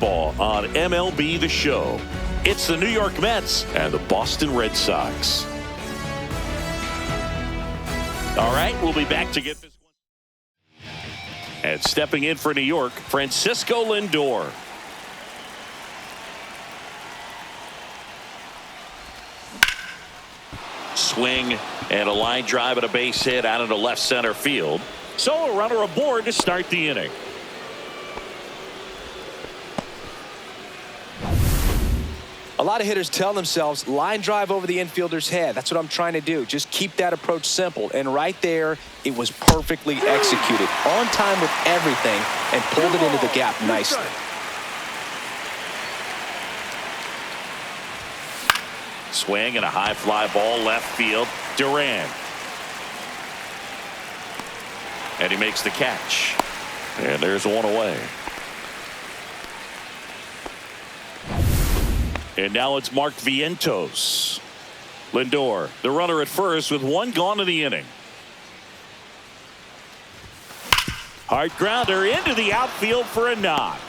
baseball on MLB The Show. It's the New York Mets and the Boston Red Sox. All right, we'll be back to get this one. And stepping in for New York, Francisco Lindor. Swing and a line drive and a base hit out into left center field. So a runner aboard to start the inning. A lot of hitters tell themselves line drive over the infielder's head. That's what I'm trying to do. Just keep that approach simple. And right there, it was perfectly executed. On time with everything and pulled it into the gap nicely. Swing and a high fly ball left field. Duran. And he makes the catch. And there's one away. And now it's Mark Vientos. Lindor, the runner at first with one gone in the inning. Hard grounder into the outfield for a knock.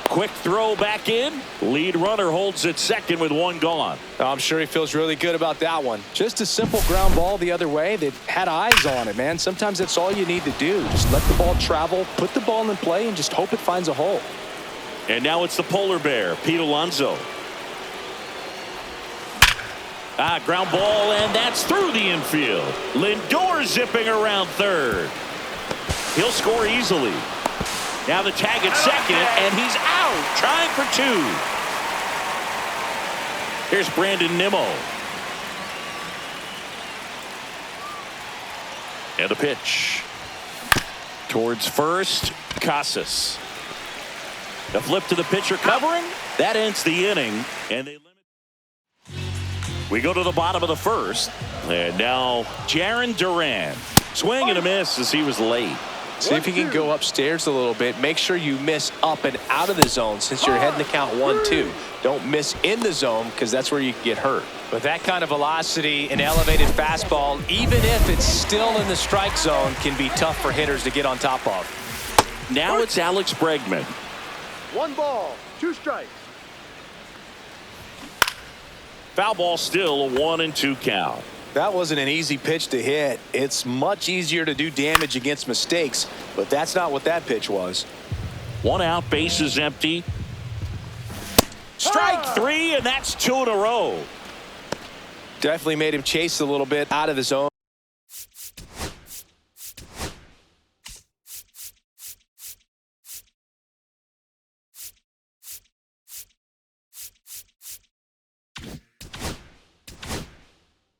Quick throw back in. Lead runner holds at second with one gone. I'm sure he feels really good about that one. Just a simple ground ball the other way that had eyes on it, man. Sometimes that's all you need to do. Just let the ball travel, put the ball in play, and just hope it finds a hole. And now it's the polar bear, Pete Alonso. Ground ball, and that's through the infield. Lindor zipping around third. He'll score easily. Now the tag at second, and he's out, trying for two. Here's Brandon Nimmo. And the pitch. Towards first, Casas. The flip to the pitcher covering. That ends the inning. And they limit. We go to the bottom of the first. And now Jarren Duran. Swing and a miss as he was late. See if you can go upstairs a little bit. Make sure you miss up and out of the zone since you're heading to count 1-2. Don't miss in the zone because that's where you can get hurt. With that kind of velocity, an elevated fastball, even if it's still in the strike zone, can be tough for hitters to get on top of. Now it's Alex Bregman. 1 ball, 2 strikes. Foul ball, still a 1-2 count. That wasn't an easy pitch to hit. It's much easier to do damage against mistakes, but that's not what that pitch was. 1 out, bases empty. Strike 3, and that's 2 in a row. Definitely made him chase a little bit out of the zone.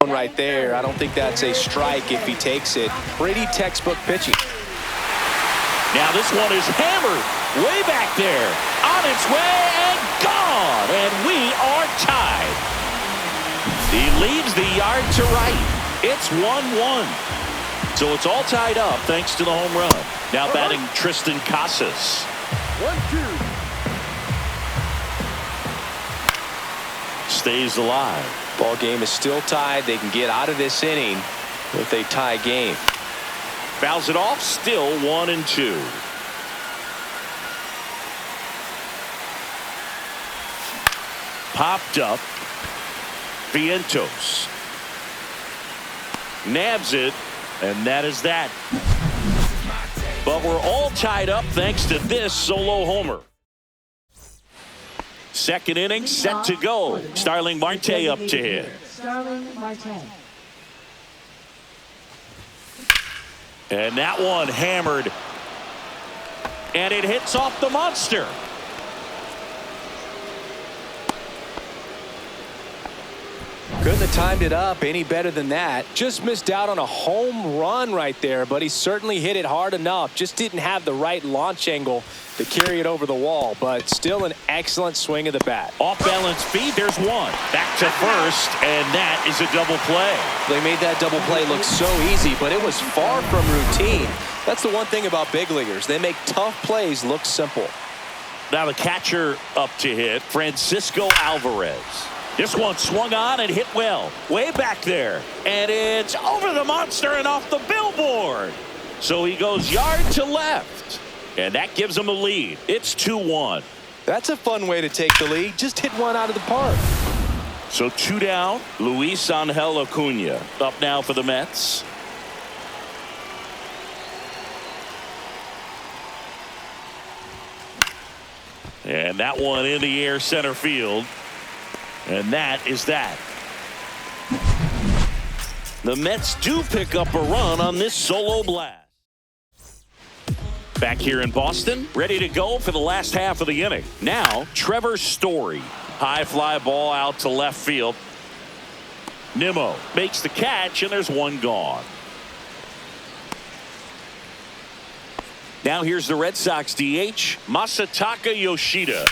Right there. I don't think that's a strike if he takes it. Pretty textbook pitching. Now this one is hammered way back there. On its way and gone. And we are tied. He leads the yard to right. It's 1-1. So it's all tied up thanks to the home run. Now batting Tristan Casas. 1-2. Stays alive. Ball game is still tied. They can get out of this inning with a tie game. Fouls it off. Still 1-2. Popped up. Vientos nabs it, and that is that. But we're all tied up thanks to this solo homer. Second inning set to go. Starling Marte up to hit. Starling Marte. And that one hammered. And it hits off the monster. Couldn't have timed it up any better than that. Just missed out on a home run right there, but he certainly hit it hard enough. Just didn't have the right launch angle to carry it over the wall, but still an excellent swing of the bat. Off balance feed, there's one. Back to first, and that is a double play. They made that double play look so easy, but it was far from routine. That's the one thing about big leaguers. They make tough plays look simple. Now the catcher up to hit, Francisco Alvarez. This one swung on and hit well. Way back there. And it's over the monster and off the billboard. So he goes yard to left. And that gives them a lead. It's 2-1. That's a fun way to take the lead. Just hit one out of the park. So 2 down. Luis Angel Acuna up now for the Mets. And that one in the air center field. And that is that. The Mets do pick up a run on this solo blast. Back here in Boston, ready to go for the last half of the inning. Now, Trevor Story. High fly ball out to left field. Nimmo makes the catch, and there's one gone. Now here's the Red Sox DH, Masataka Yoshida.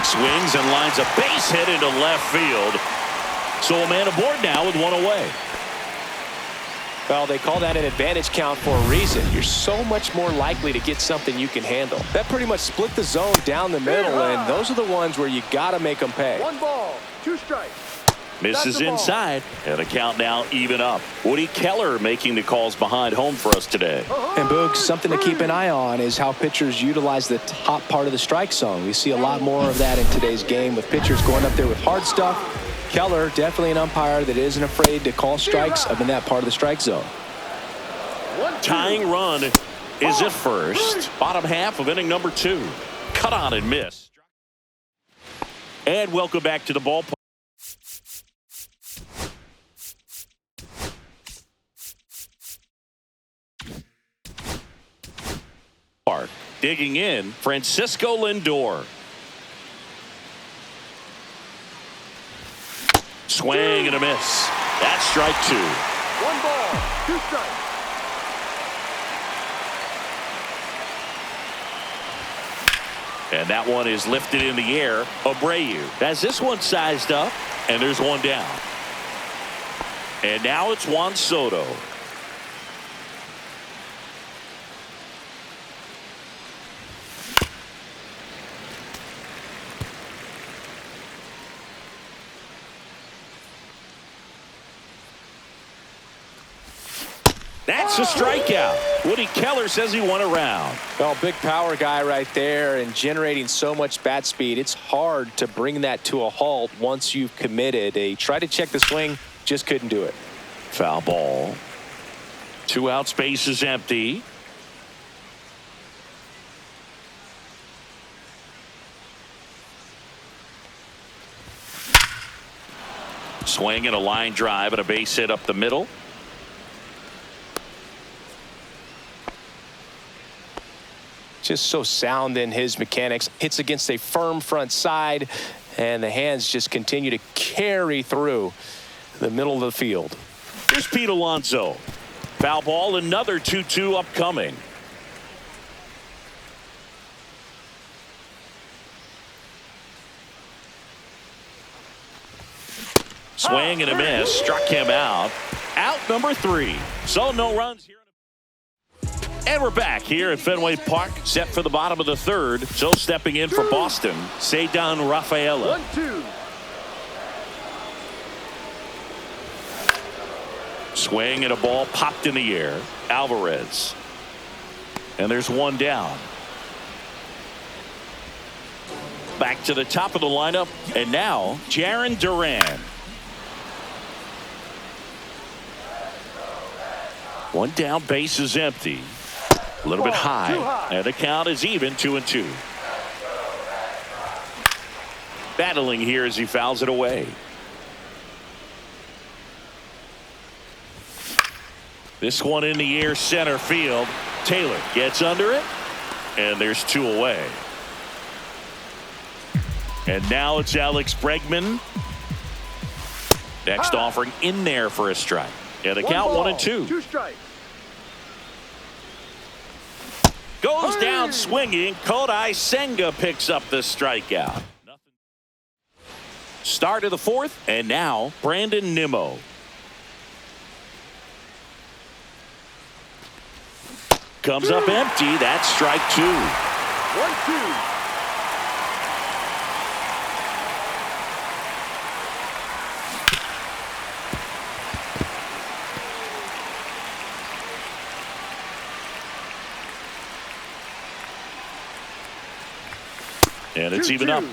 Swings and lines a base hit into left field. So a man aboard now with one away. Well, they call that an advantage count for a reason. You're so much more likely to get something you can handle. That pretty much split the zone down the middle, and those are the ones where you got to make them pay. 1 ball, 2 strikes. Misses inside, and the count now even up. Woody Keller making the calls behind home for us today. And Boog, something to keep an eye on is how pitchers utilize the top part of the strike zone. We see a lot more of that in today's game with pitchers going up there with hard stuff. Keller, definitely an umpire that isn't afraid to call strikes up in that part of the strike zone. Tying run is at first. Bottom half of inning number 2. Cut on and miss. And welcome back to the ballpark. Digging in, Francisco Lindor. Swing and a miss. That's strike 2. 1 ball, 2 strikes. And that one is lifted in the air. Abreu has this one sized up, and there's one down. And now it's Juan Soto. That's a strikeout. Woody Keller says he won a round. Well, big power guy right there and generating so much bat speed. It's hard to bring that to a halt once you've committed. He tried to check the swing, just couldn't do it. Foul ball. 2 outs, base is empty. Swing and a line drive and a base hit up the middle. Just so sound in his mechanics. Hits against a firm front side, and the hands just continue to carry through the middle of the field. Here's Pete Alonso. Foul ball, another 2-2 upcoming. Swing and a miss. Struck him out. Out number 3. So no runs here. And we're back here at Fenway Park, set for the bottom of the 3rd. So stepping in for Boston, Cedar Rafaela. 1-2. Swing and a ball popped in the air. Alvarez. And there's one down. Back to the top of the lineup. And now, Jarren Duran. One down, base is empty. A little bit high. And the count is even, 2-2. Battling here as he fouls it away. This one in the air center field. Taylor gets under it. And there's 2 away. And now it's Alex Bregman. Next offering in there for a strike. And the count 1-2. 2 strikes. Goes down swinging. Kodai Senga picks up the strikeout. Start of the 4th, and now Brandon Nimmo. Comes up empty. That's strike 2. 1-2. And it's even up.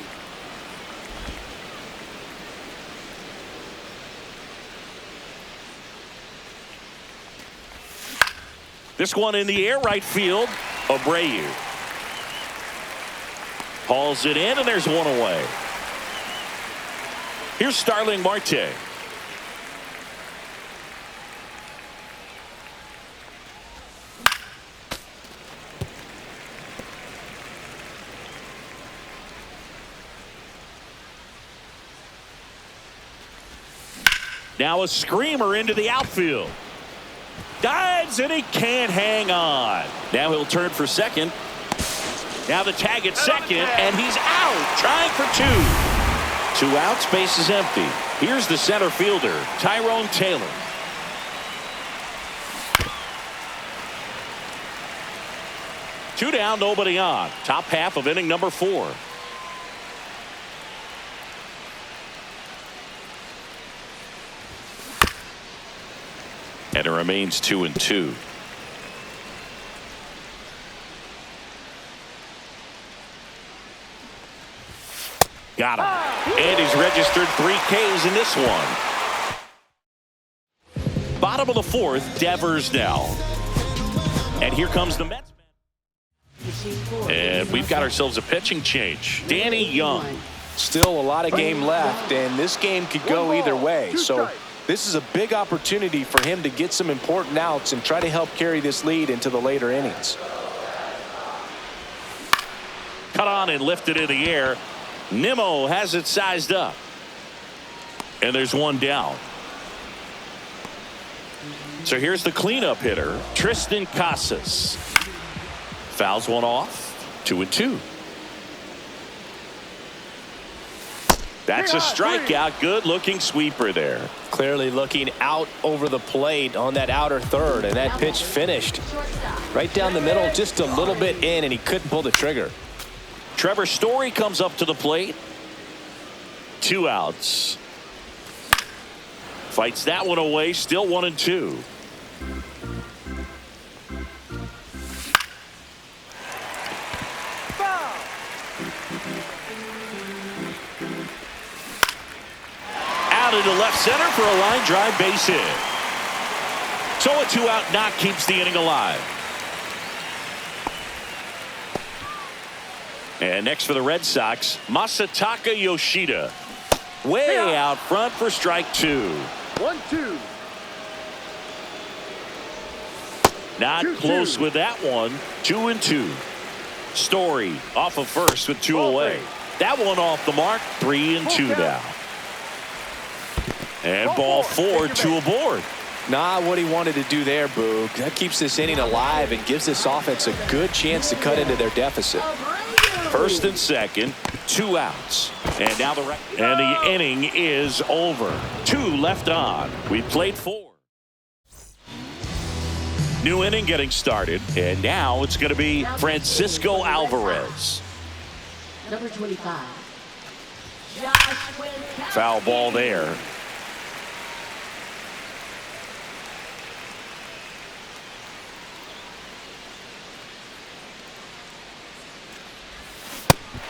This one in the air, right field. Abreu hauls it in, and there's one away. Here's Starling Marte. Now a screamer into the outfield. Dives, and he can't hang on. Now he'll turn for second. Now the tag at second, and he's out, trying for two. 2 outs, base is empty. Here's the center fielder, Tyrone Taylor. Two down, nobody on. Top half of inning number 4. And it remains 2-2. Got him. And he's registered 3 Ks in this one. Bottom of the 4th, Devers now. And here comes the Mets. And we've got ourselves a pitching change. Danny Young. Still a lot of game left, and this game could go either way. So this is a big opportunity for him to get some important outs and try to help carry this lead into the later innings. Cut on and lifted in the air. Nimmo has it sized up. And there's one down. So here's the cleanup hitter, Tristan Casas. Fouls one off. 2-2. That's a strikeout. Good looking sweeper there. Clearly looking out over the plate on that outer third, and that pitch finished right down the middle, just a little bit in, and he couldn't pull the trigger. Trevor Story comes up to the plate. 2 outs. Fights that one away. Still 1-2. Out into left center for a line drive base hit. So a 2-out knock keeps the inning alive. And next for the Red Sox, Masataka Yoshida. Way out front for strike 2. 1-2. Not close with that one. 2-2. Story off of first with 2 away. That one off the mark. 3-2 now. And ball 4, 2 aboard. Not what he wanted to do there, Boog. That keeps this inning alive and gives this offense a good chance to cut into their deficit. First and second, 2 outs. And now the inning is over. 2 left on. We played 4. New inning getting started. And now it's going to be Francisco Alvarez. Number 25. Foul ball there.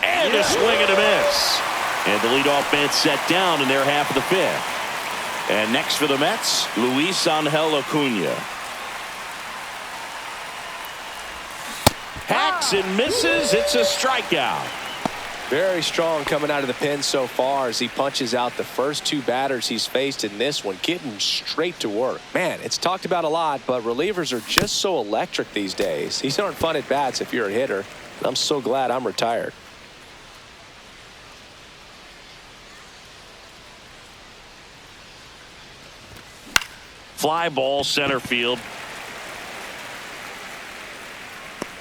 And a swing and a miss. And the leadoff man set down in their half of the 5th. And next for the Mets, Luis Angel Acuna. Hacks and misses. It's a strikeout. Very strong coming out of the pen so far as he punches out the first 2 batters he's faced in this one, getting straight to work. Man, it's talked about a lot, but relievers are just so electric these days. These aren't fun at bats if you're a hitter. And I'm so glad I'm retired. Fly ball center field.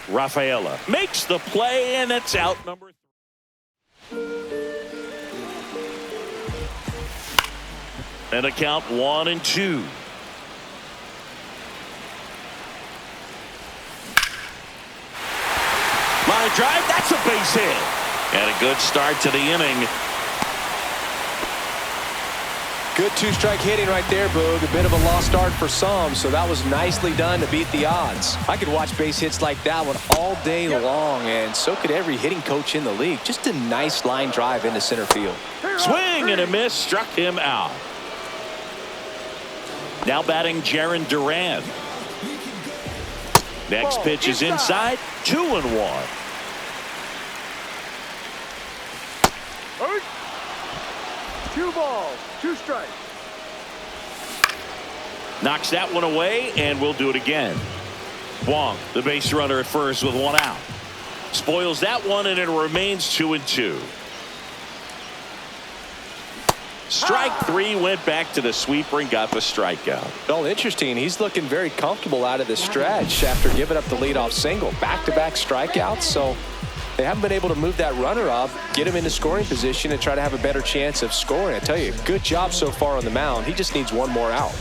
Rafaela makes the play, and it's out number 3. And a count 1-2. Line drive, that's a base hit. And a good start to the inning. Good two-strike hitting right there, Boog. A bit of a lost art for some, so that was nicely done to beat the odds. I could watch base hits like that one all day long, and so could every hitting coach in the league. Just a nice line drive into center field. Swing and a miss, struck him out. Now batting Jarren Duran. Next pitch is inside, 2-1. 2 balls, 2 strikes. Knocks that one away, and we'll do it again. Wong, the base runner at first with 1 out. Spoils that one, and it remains 2-2. Strike 3, went back to the sweeper and got the strikeout. Well, interesting. He's looking very comfortable out of the stretch after giving up the leadoff single. Back-to-back strikeouts, so they haven't been able to move that runner up, get him into scoring position, and try to have a better chance of scoring. I tell you, good job so far on the mound. He just needs 1 more out.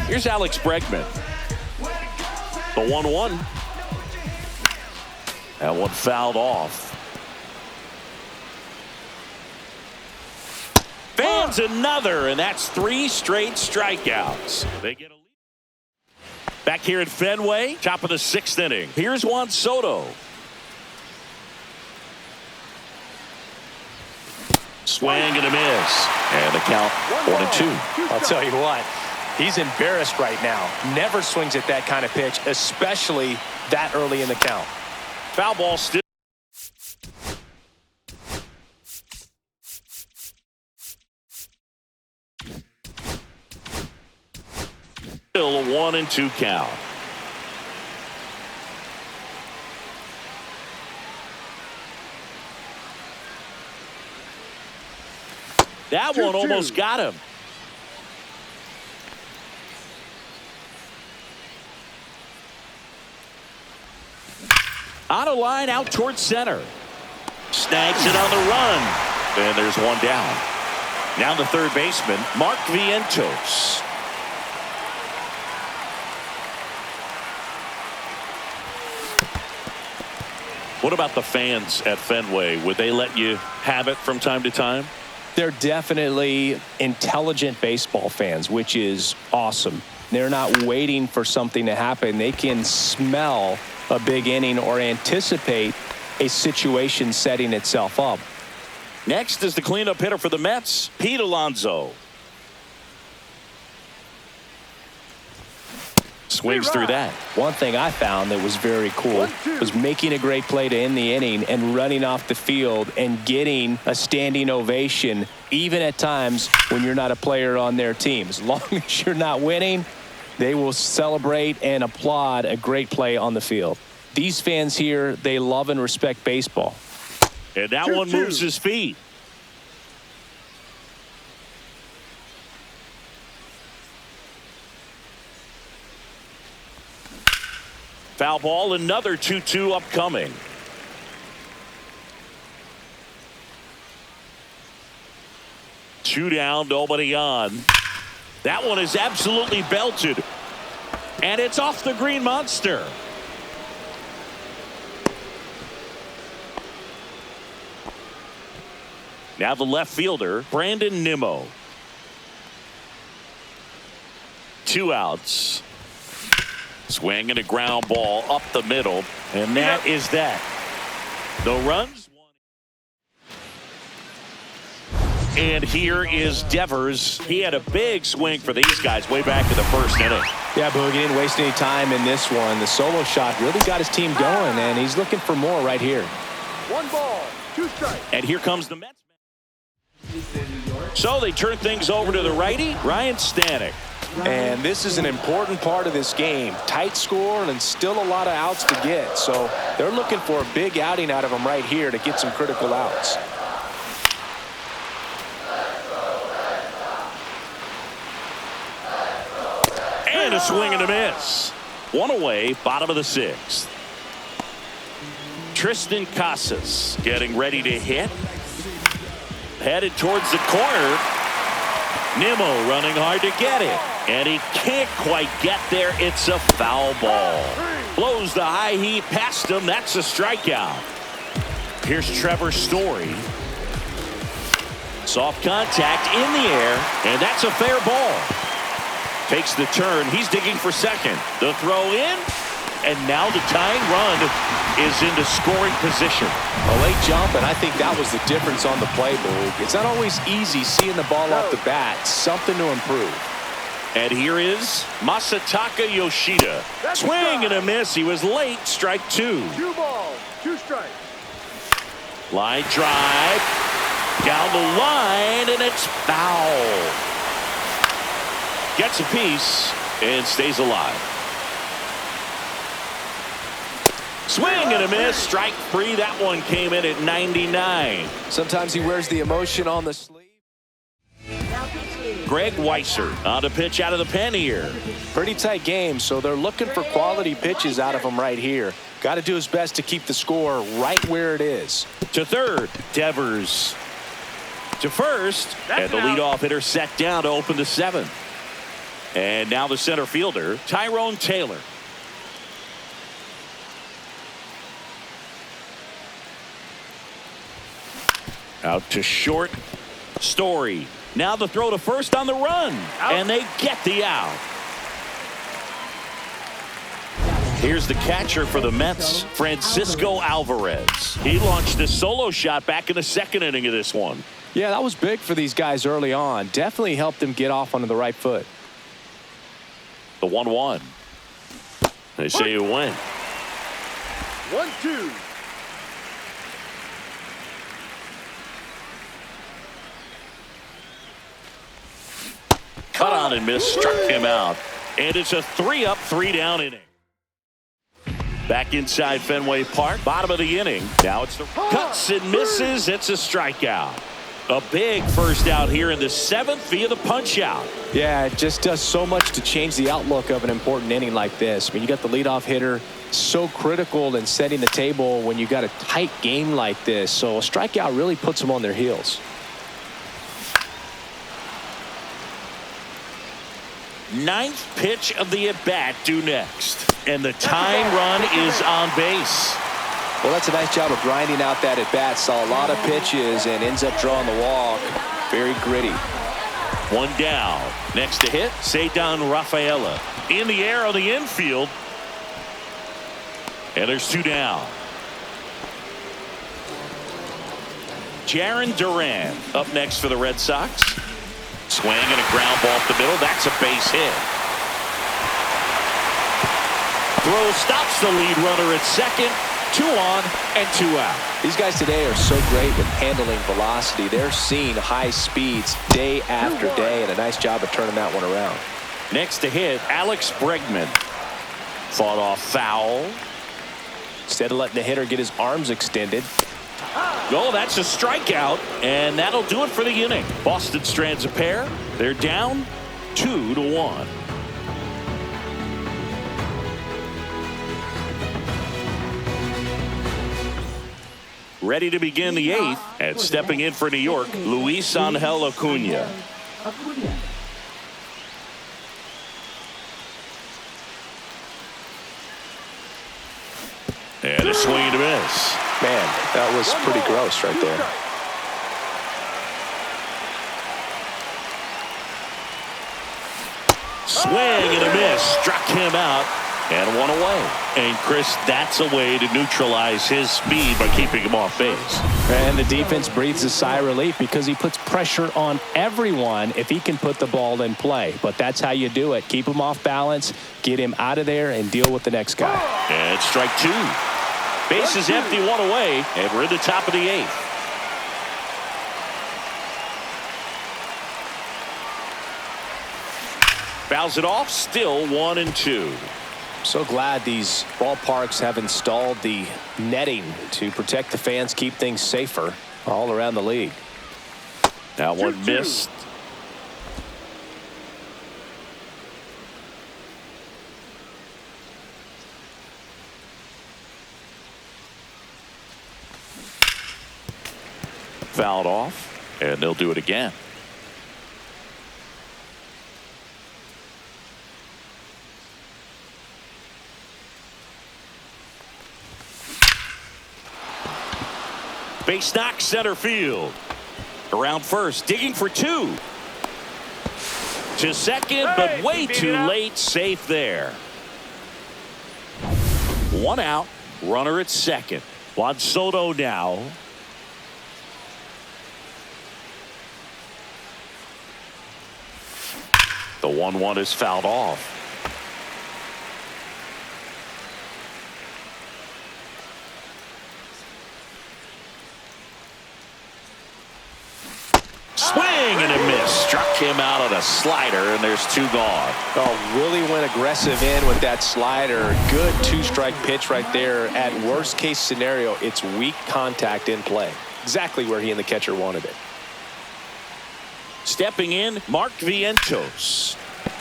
Here's Alex Bregman. The 1-1. That one fouled off. Fans another, and that's 3 straight strikeouts. They get a lead. Back here at Fenway, top of the 6th inning. Here's Juan Soto. Swing and a miss. And the count 1-2. I'll tell you what, he's embarrassed right now. Never swings at that kind of pitch, especially that early in the count. Foul ball still. Still a 1-2 count. That one almost got him. On a line out towards center. Snags it on the run. And there's 1 down. Now the third baseman, Mark Vientos. What about the fans at Fenway? Would they let you have it from time to time? They're definitely intelligent baseball fans, which is awesome. They're not waiting for something to happen. They can smell a big inning or anticipate a situation setting itself up. Next is the cleanup hitter for the Mets, Pete Alonso. Swings through that. One thing I found that was very cool was making a great play to end the inning and running off the field and getting a standing ovation, even at times when you're not a player on their team. As long as you're not winning, they will celebrate and applaud a great play on the field. These fans here, they love and respect baseball. And that one moves his feet. Foul ball, another 2-2 upcoming. Two down, nobody on. That one is absolutely belted. And it's off the green monster. Now the left fielder, Brandon Nimmo. 2 outs. Swing and a ground ball up the middle, and that is that. The runs. And here is Devers. He had a big swing for these guys way back in the 1st inning. Yeah, Boogie didn't waste any time in this one. The solo shot really got his team going, and he's looking for more right here. 1 ball, 2 strikes. And here comes the Mets. So they turn things over to the righty, Ryan Stanek. And this is an important part of this game. Tight score and still a lot of outs to get. So they're looking for a big outing out of him right here to get some critical outs. And a swing and a miss. 1 away, bottom of the 6th. Tristan Casas getting ready to hit. Headed towards the corner. Nimmo running hard to get it. And he can't quite get there. It's a foul ball. Blows the high heat past him. That's a strikeout. Here's Trevor Story. Soft contact in the air, and that's a fair ball. Takes the turn. He's digging for second. The throw in, and now the tying run is into scoring position. A late jump, and I think that was the difference on the play, Boog. It's not always easy seeing the ball off the bat. Something to improve. And here is Masataka Yoshida. Swing and a miss. He was late. Strike two. 2 balls, 2 strikes. Line drive. Down the line, and it's foul. Gets a piece and stays alive. Swing and a miss. Strike three. That one came in at 99. Sometimes he wears the emotion on the sleeve. Greg Weisser on to pitch out of the pen here. Pretty tight game, so they're looking for quality pitches out of him right here. Got to do his best to keep the score right where it is. To third, Devers. To first, and the leadoff hitter set down to open the seventh. And now the center fielder, Tyrone Taylor. Out to short, Story. Now the throw to first on the run, and they get the out. Here's the catcher for the Mets, Francisco Alvarez. He launched a solo shot back in the second inning of this one. Yeah, that was big for these guys early on. Definitely helped them get off onto the right foot. The 1-1. They say you win. 1-2. Cut on and miss, struck him out. And it's a 3-up, 3-down inning. Back inside Fenway Park, bottom of the inning. Now it's the cuts and misses. It's a strikeout. A big first out here in the seventh via the punch out. Yeah, it just does so much to change the outlook of an important inning like this. I mean, you got the leadoff hitter, so critical in setting the table when you got a tight game like this. So a strikeout really puts them on their heels. Ninth pitch of the at-bat due next. And the tying run is on base. Well, that's a nice job of grinding out that at-bat. Saw a lot of pitches and ends up drawing the walk. Very gritty. One down. Next to hit, Ceddanne Rafaela. In the air on the infield. And there's 2 down. Jarren Duran up next for the Red Sox. Swing and a ground ball up the middle. That's a base hit. Throw stops the lead runner at second. 2 on and 2 out. These guys today are so great with handling velocity. They're seeing high speeds day after day, and a nice job of turning that one around. Next to hit, Alex Bregman. Fought off foul. Instead of letting the hitter get his arms extended. Oh, that's a strikeout, and that'll do it for the inning. Boston strands a pair. They're down 2-1. Ready to begin the 8th, and stepping in for New York, Luis Angel Acuna. And a swing and a miss. Man, that was pretty gross right there. Swing and a miss. Struck him out. And 1 away. And Chris, that's a way to neutralize his speed by keeping him off base. And the defense breathes a sigh of relief because he puts pressure on everyone if he can put the ball in play. But that's how you do it. Keep him off balance, get him out of there, and deal with the next guy. And strike 2. Base is empty, 1 away, and we're in the top of the 8th. Fouls it off, still 1-2. So glad these ballparks have installed the netting to protect the fans, keep things safer all around the league. Now one missed. Fouled off, and they'll do it again. Base knock, center field. Around first, digging for two. To second, but way too late. Safe there. One out. Runner at second. Juan Soto now. The 1-1 is fouled off. Swing and a miss. Struck him out on a slider, and there's two gone. Oh, really went aggressive in with that slider. Good two-strike pitch right there. At worst case scenario, it's weak contact in play. Exactly where he and the catcher wanted it. Stepping in, Mark Vientos.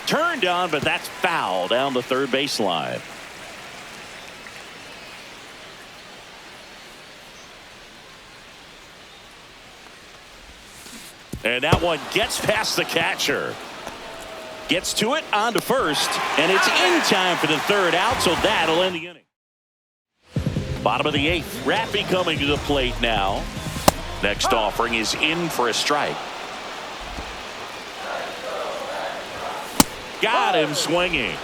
Turned on, but that's foul down the third baseline. And that one gets past the catcher. Gets to it, on to first, and it's in time for the third out, so that'll end the inning. Bottom of the eighth. Rappy coming to the plate now. Next offering is in for a strike. Got him swinging.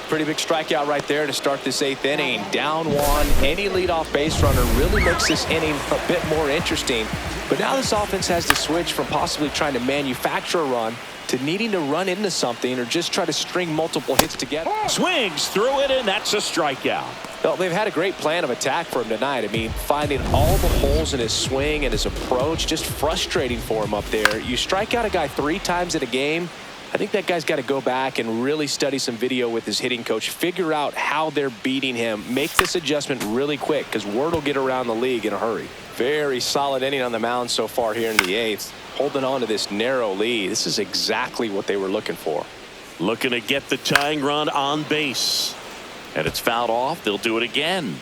Pretty big strikeout right there to start this eighth inning. Down one. Any leadoff base runner really makes this inning a bit more interesting. But now this offense has to switch from possibly trying to manufacture a run to needing to run into something or just try to string multiple hits together. Swings through it, and that's a strikeout. Well, they've had a great plan of attack for him tonight. I mean, finding all the holes in his swing and his approach, just frustrating for him up there. You strike out a guy 3 times in a game, I think that guy's got to go back and really study some video with his hitting coach, figure out how they're beating him, make this adjustment really quick because word will get around the league in a hurry. Very solid inning on the mound so far here in the eighth, holding on to this narrow lead. This is exactly what they were looking for. Looking to get the tying run on base. And it's fouled off. They'll do it again.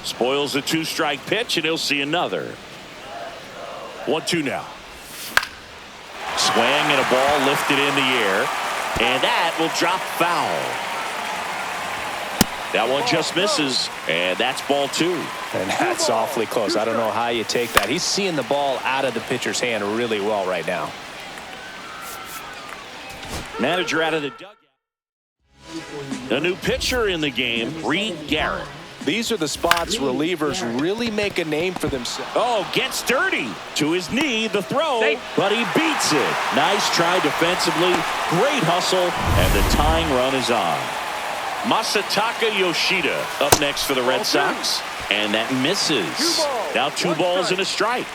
Spoils the 2-strike pitch, and he'll see another. 1-2 now. Swing and a ball lifted in the air, and that will drop foul. That one just misses, and that's ball 2. And that's awfully close. I don't know how you take that. He's seeing the ball out of the pitcher's hand really well right now. Manager out of the dugout. A new pitcher in the game, Reed Garrett. These are the spots relievers really make a name for themselves. Oh, gets dirty. To his knee, the throw, but he beats it. Nice try defensively. Great hustle, and the tying run is on. Masataka Yoshida up next for the Red Sox. And that misses. Now 2 balls and a strike.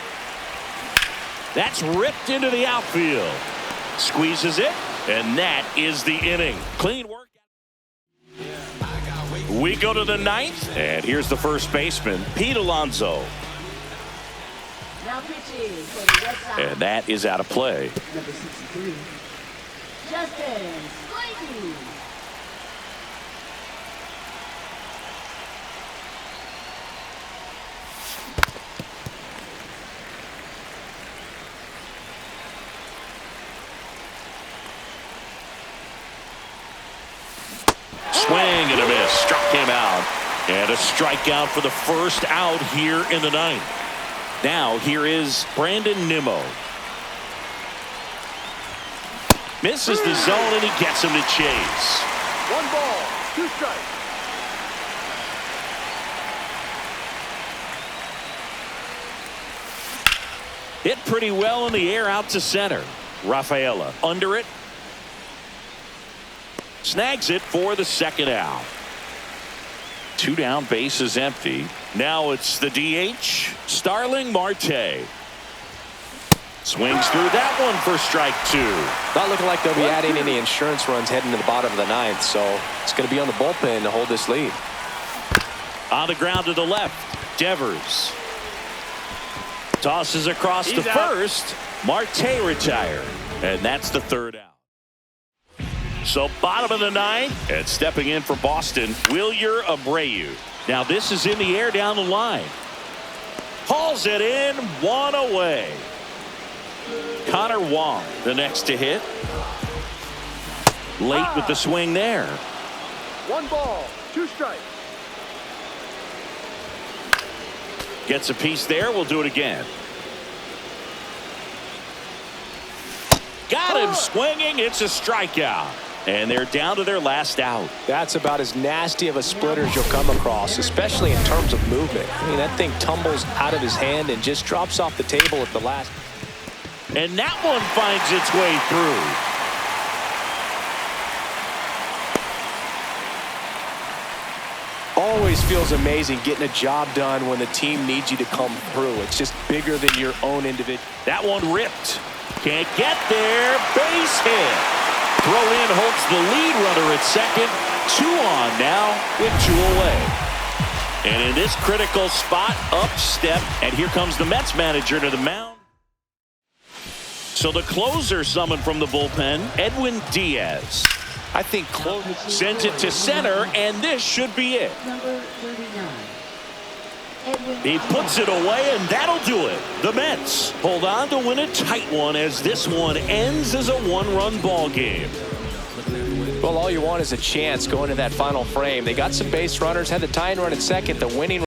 That's ripped into the outfield. Squeezes it, and that is the inning. Clean work. We go to the 9th, and here's the first baseman, Pete Alonso. Now pitching for the Red Sox. And that is out of play. Number 63, Justin Slayton. Swing and a miss. Struck him out. And a strikeout for the first out here in the 9th. Now here is Brandon Nimmo. Misses the zone, and he gets him to chase. 1 ball, 2 strikes. Hit pretty well in the air out to center. Rafaela under it. Snags it for the second out. 2 down, base is empty. Now it's the DH, Starling Marte. Swings through that one for strike 2. Not looking like they'll be adding any insurance runs heading to the bottom of the 9th, so it's going to be on the bullpen to hold this lead. On the ground to the left, Devers. Tosses across to first. Marte retired, and that's the third out. So bottom of the 9th, and stepping in for Boston, Wilyer Abreu. Now this is in the air down the line. Hauls it in, 1 away. Connor Wong, the next to hit. Late with the swing there. 1 ball, 2 strikes. Gets a piece there. We'll do it again. Got him swinging. It's a strikeout. And they're down to their last out. That's about as nasty of a splitter as you'll come across, especially in terms of movement. I mean, that thing tumbles out of his hand and just drops off the table at the last. And that one finds its way through. Always feels amazing getting a job done when the team needs you to come through. It's just bigger than your own individual. That one ripped. Can't get there. Base hit. Throw in halts the lead runner at second. 2 on now with 2 away. And in this critical spot, up step. And here comes the Mets manager to the mound. So the closer summoned from the bullpen, Edwin Diaz. I think close. Sends it to center, and this should be it. Number 39. Edwin He puts it away, and that'll do it. The Mets hold on to win a tight one as this one ends as a 1-run ball game. Well, all you want is a chance going to that final frame. They got some base runners, had the tying run at second, the winning